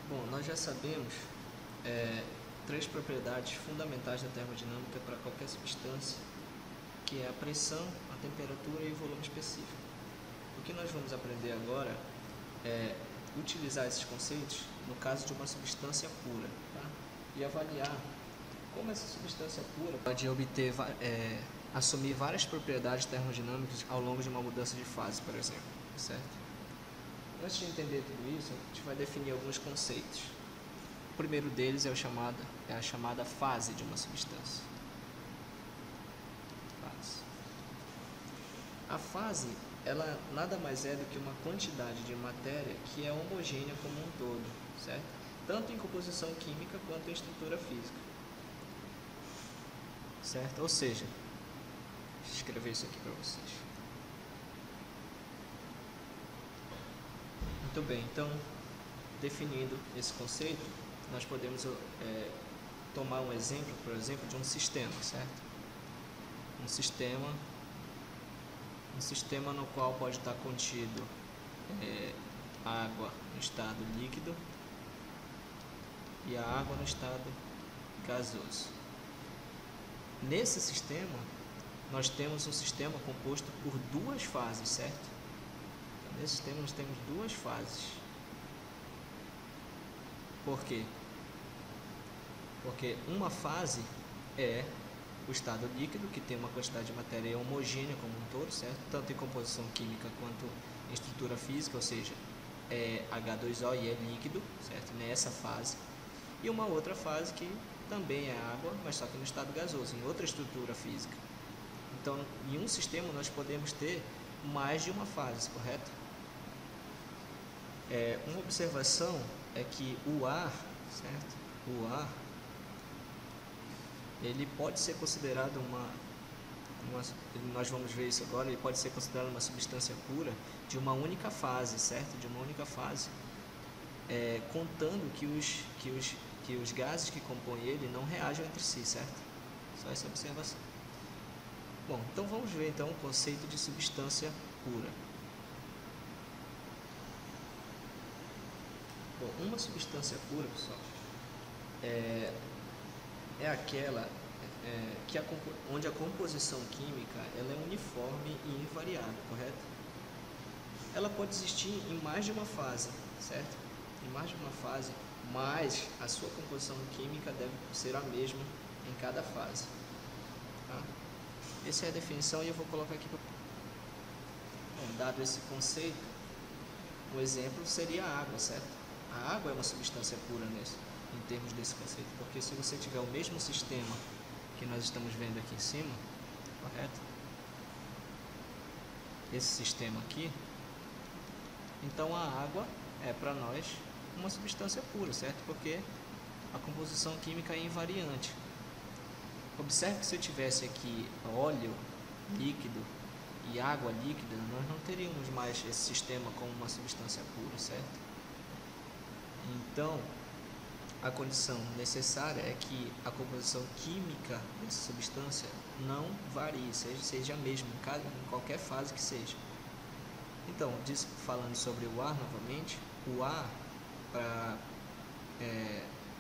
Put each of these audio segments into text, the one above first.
Bom, nós já sabemos três propriedades fundamentais da termodinâmica para qualquer substância, que é a pressão, a temperatura e o volume específico. O que nós vamos aprender agora é utilizar esses conceitos no caso de uma substância pura, tá? E avaliar como essa substância pura pode assumir várias propriedades termodinâmicas ao longo de uma mudança de fase, por exemplo, certo? Antes de entender tudo isso, a gente vai definir alguns conceitos. O primeiro deles é a chamada fase de uma substância. A fase, ela nada mais é do que uma quantidade de matéria que é homogênea como um todo, certo? Tanto em composição química quanto em estrutura física. Certo? Ou seja, deixa eu escrever isso aqui para vocês. Muito bem, então, definindo esse conceito, nós podemos tomar um exemplo, por exemplo, de um sistema, certo? Um sistema no qual pode estar contido água no estado líquido e a água no estado gasoso. Nesse sistema, nós temos um sistema composto por duas fases, certo? Nesse sistema nós temos duas fases. Por quê? Porque uma fase é o estado líquido, que tem uma quantidade de matéria homogênea como um todo, certo? Tanto em composição química quanto em estrutura física, ou seja, é H2O e é líquido, certo? Nessa fase. E uma outra fase que também é água, mas só que no estado gasoso, em outra estrutura física. Então, em um sistema nós podemos ter mais de uma fase, correto? Uma observação é que o ar, certo? O ar, ele pode ser considerado nós vamos ver isso agora, ele pode ser considerado uma substância pura de uma única fase, certo? De uma única fase, contando que os gases que compõem ele não reajam entre si, certo? Só essa observação. Bom, então vamos ver então o conceito de substância pura. Bom, uma substância pura, pessoal, é aquela onde a composição química ela é uniforme e invariável, correto? Ela pode existir em mais de uma fase, certo? Em mais de uma fase, mas a sua composição química deve ser a mesma em cada fase. Tá? Essa é a definição e eu vou colocar aqui. Dado esse conceito, um exemplo seria a água, certo? A água é uma substância pura em termos desse conceito, porque se você tiver o mesmo sistema que nós estamos vendo aqui em cima, correto? Esse sistema aqui, então a água é para nós uma substância pura, certo? Porque a composição química é invariante. Observe que se eu tivesse aqui óleo líquido e água líquida, nós não teríamos mais esse sistema como uma substância pura, certo? Então, a condição necessária é que a composição química dessa substância não varie, seja a mesma em qualquer fase que seja. Então, falando sobre o ar novamente, o ar,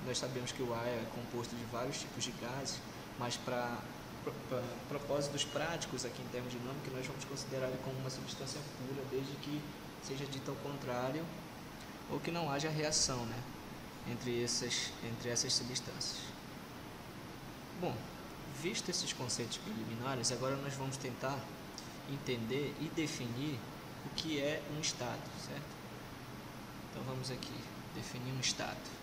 nós sabemos que o ar é composto de vários tipos de gases, mas para propósitos práticos aqui em termodinâmica, nós vamos considerar ele como uma substância pura, desde que seja dito ao contrário ou que não haja reação, né, entre essas substâncias. Bom, visto esses conceitos preliminares, agora nós vamos tentar entender e definir o que é um estado, certo? Então vamos aqui definir um estado.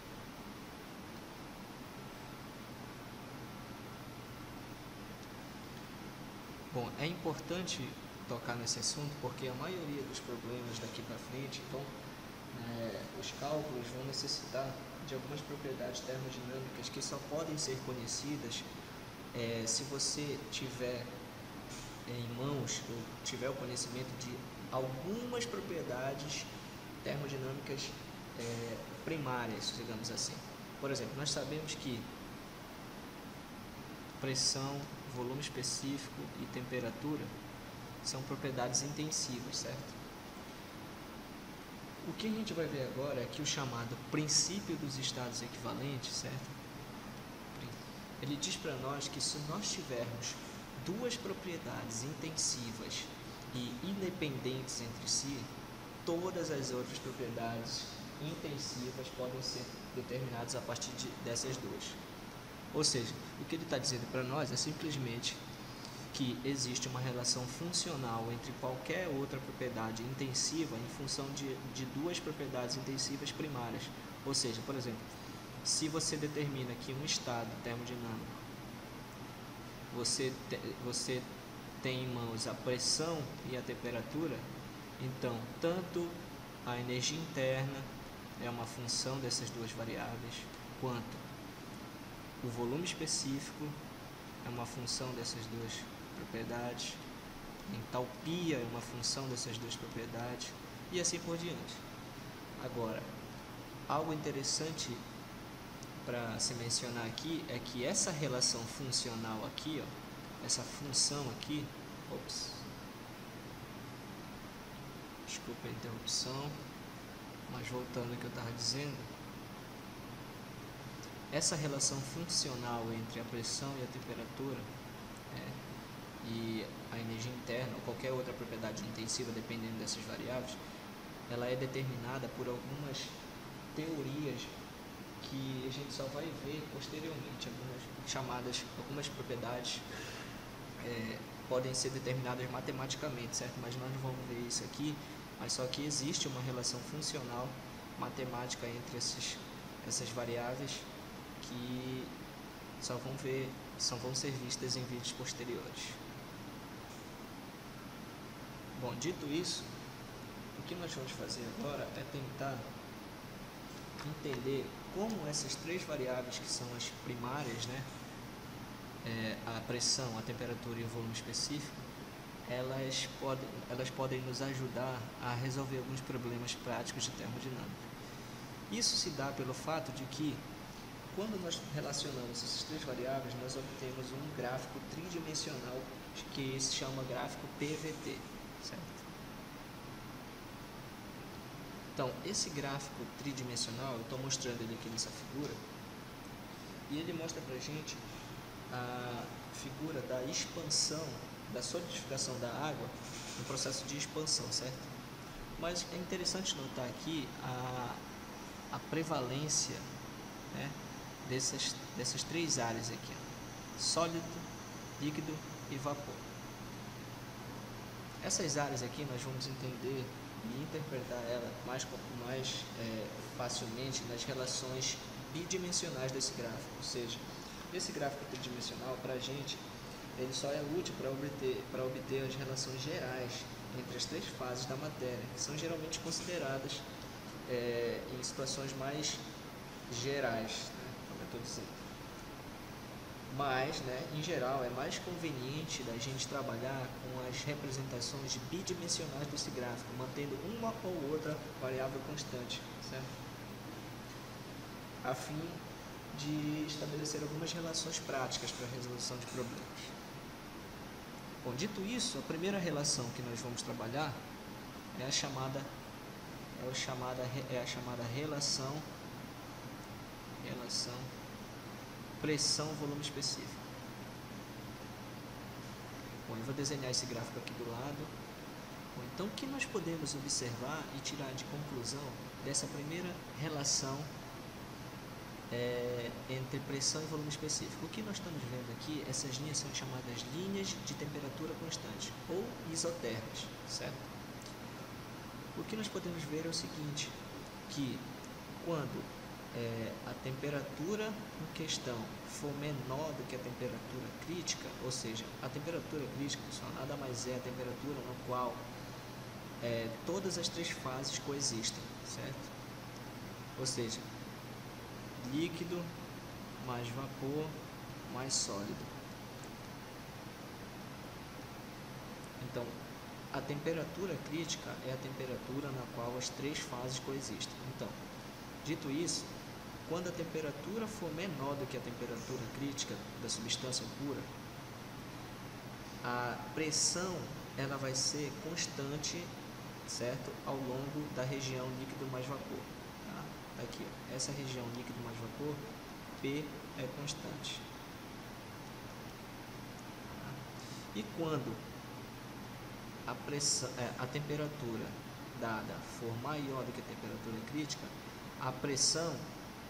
Bom, é importante tocar nesse assunto porque a maioria dos problemas daqui para frente, então, os cálculos vão necessitar de algumas propriedades termodinâmicas que só podem ser conhecidas se você tiver em mãos ou tiver o conhecimento de algumas propriedades termodinâmicas primárias, digamos assim. Por exemplo, nós sabemos que pressão, volume específico e temperatura são propriedades intensivas, certo? O que a gente vai ver agora é que o chamado princípio dos estados equivalentes, certo? Ele diz para nós que se nós tivermos duas propriedades intensivas e independentes entre si, todas as outras propriedades intensivas podem ser determinadas a partir dessas duas. Ou seja, o que ele está dizendo para nós é simplesmente que existe uma relação funcional entre qualquer outra propriedade intensiva em função de duas propriedades intensivas primárias. Ou seja, por exemplo, se você determina que um estado termodinâmico, você tem em mãos a pressão e a temperatura, então tanto a energia interna é uma função dessas duas variáveis, quanto o volume específico é uma função dessas duas propriedades, a entalpia é uma função dessas duas propriedades e assim por diante. Agora, algo interessante para se mencionar aqui é que essa relação funcional aqui, ó, essa função aqui, desculpa a interrupção, mas voltando ao que eu estava dizendo, essa relação funcional entre a pressão e a temperatura e a energia interna ou qualquer outra propriedade intensiva dependendo dessas variáveis, ela é determinada por algumas teorias que a gente só vai ver posteriormente. Algumas propriedades podem ser determinadas matematicamente, certo? Mas nós não vamos ver isso aqui, mas só que existe uma relação funcional matemática entre essas variáveis que só vão ser vistas em vídeos posteriores. Bom, dito isso, o que nós vamos fazer agora é tentar entender como essas três variáveis que são as primárias, né, a pressão, a temperatura e o volume específico, elas podem nos ajudar a resolver alguns problemas práticos de termodinâmica. Isso se dá pelo fato de que, quando nós relacionamos essas três variáveis, nós obtemos um gráfico tridimensional que se chama gráfico PVT, certo? Então, esse gráfico tridimensional, eu estou mostrando ele aqui nessa figura, e ele mostra para a gente a figura da expansão, da solidificação da água no processo de expansão, certo? Mas é interessante notar aqui a prevalência, né, dessas três áreas aqui, ó, sólido, líquido e vapor. Essas áreas aqui nós vamos entender e interpretar ela mais facilmente nas relações bidimensionais desse gráfico. Ou seja, esse gráfico tridimensional, para a gente, ele só é útil para obter as relações gerais entre as três fases da matéria, que são geralmente consideradas em situações mais gerais, né, como eu estou dizendo. Mas, né, em geral, é mais conveniente da gente trabalhar com as representações bidimensionais desse gráfico, mantendo uma ou outra variável constante, certo? A fim de estabelecer algumas relações práticas para a resolução de problemas. Bom, dito isso, a primeira relação que nós vamos trabalhar é a chamada relação pressão-volume específico. Bom, eu vou desenhar esse gráfico aqui do lado. Bom, então, o que nós podemos observar e tirar de conclusão dessa primeira relação entre pressão e volume específico? O que nós estamos vendo aqui, essas linhas são chamadas linhas de temperatura constante, ou isotérmicas, certo? O que nós podemos ver é o seguinte, que quando a temperatura em questão for menor do que a temperatura crítica, ou seja, a temperatura crítica, pessoal, nada mais é a temperatura no qual todas as três fases coexistem, certo? Ou seja, líquido mais vapor mais sólido. Então, a temperatura crítica é a temperatura na qual as três fases coexistem. Então, dito isso, quando a temperatura for menor do que a temperatura crítica da substância pura, a pressão ela vai ser constante certo? Ao longo da região líquido mais vapor. Tá? Aqui, ó. Essa região líquido mais vapor, P é constante. Tá? E quando a temperatura dada for maior do que a temperatura crítica, a pressão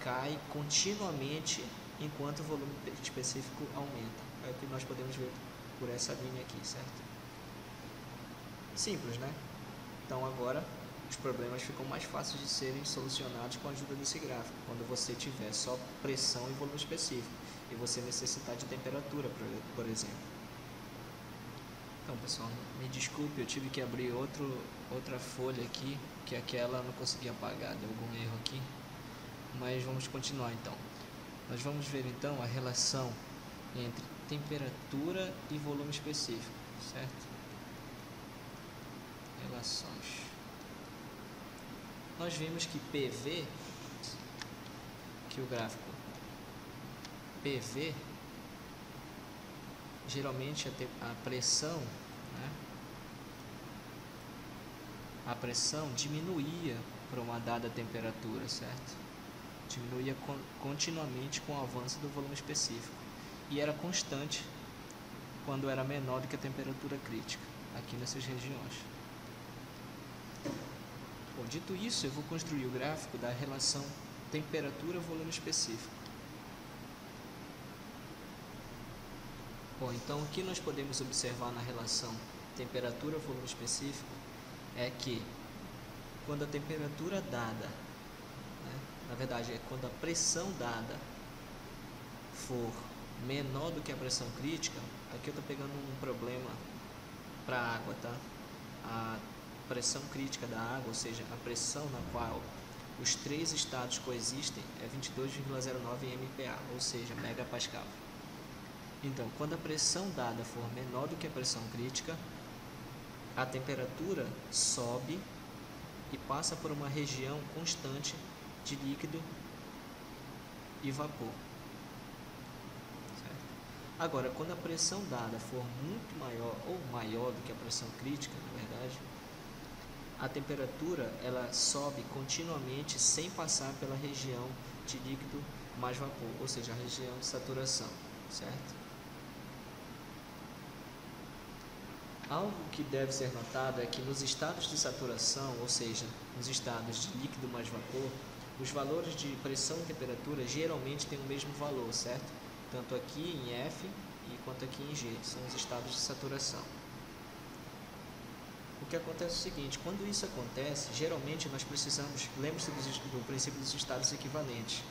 cai continuamente enquanto o volume específico aumenta. É o que nós podemos ver por essa linha aqui, certo? Simples, né? Então agora os problemas ficam mais fáceis de serem solucionados com a ajuda desse gráfico, quando você tiver só pressão e volume específico e você necessitar de temperatura, por exemplo. Então, pessoal, me desculpe, eu tive que abrir outra folha aqui, que aquela eu não consegui apagar, deu algum erro aqui. Mas vamos continuar então. Nós vamos ver então a relação entre temperatura e volume específico, certo? Relações. Nós vimos que PV, que o gráfico PV, geralmente a pressão, né? A pressão diminuía para uma dada temperatura, certo? Diminuía continuamente com o avanço do volume específico e era constante quando era menor do que a temperatura crítica, aqui nessas regiões. Bom, dito isso, eu vou construir o gráfico da relação temperatura-volume específico. Bom, então o que nós podemos observar na relação temperatura-volume específico é que quando a temperatura dada, na verdade, é quando a pressão dada for menor do que a pressão crítica. Aqui eu estou pegando um problema para a água, tá? A pressão crítica da água, ou seja, a pressão na qual os três estados coexistem, é 22,09 MPa, ou seja, megapascal. Então, quando a pressão dada for menor do que a pressão crítica, a temperatura sobe e passa por uma região constante de líquido e vapor. Certo? Agora, quando a pressão dada for muito maior ou maior do que a pressão crítica, na verdade, a temperatura ela sobe continuamente sem passar pela região de líquido mais vapor, ou seja, a região de saturação, certo? Algo que deve ser notado é que nos estados de saturação, ou seja, nos estados de líquido mais vapor, os valores de pressão e temperatura geralmente têm o mesmo valor, certo? Tanto aqui em F quanto aqui em G, são os estados de saturação. O que acontece é o seguinte, quando isso acontece, geralmente nós precisamos, lembre-se do princípio dos estados equivalentes.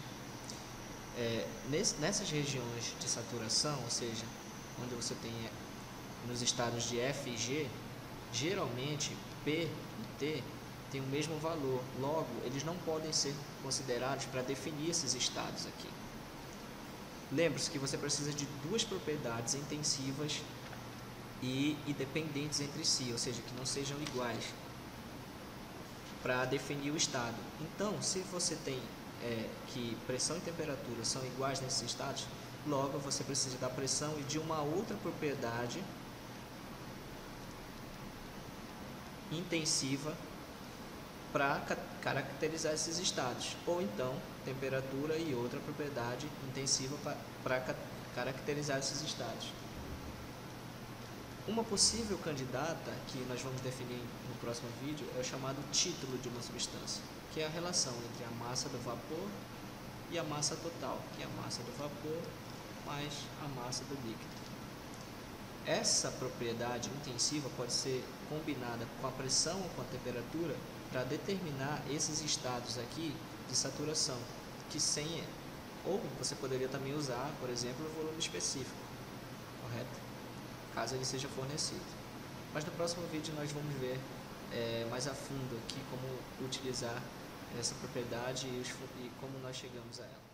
Nessas regiões de saturação, ou seja, onde você tem nos estados de F e G, geralmente P e T têm o mesmo valor, logo eles não podem ser considerados para definir esses estados aqui. Lembre-se que você precisa de duas propriedades intensivas e dependentes entre si, ou seja, que não sejam iguais, para definir o estado. Então, se você tem que pressão e temperatura são iguais nesses estados, logo você precisa da pressão e de uma outra propriedade intensiva para caracterizar esses estados, ou então temperatura e outra propriedade intensiva para caracterizar esses estados. Uma possível candidata que nós vamos definir no próximo vídeo é o chamado título de uma substância, que é a relação entre a massa do vapor e a massa total, que é a massa do vapor mais a massa do líquido. Essa propriedade intensiva pode ser combinada com a pressão ou com a temperatura para determinar esses estados aqui de saturação, que ou você poderia também usar, por exemplo, o volume específico, correto? Caso ele seja fornecido. Mas no próximo vídeo nós vamos ver mais a fundo aqui como utilizar essa propriedade e como nós chegamos a ela.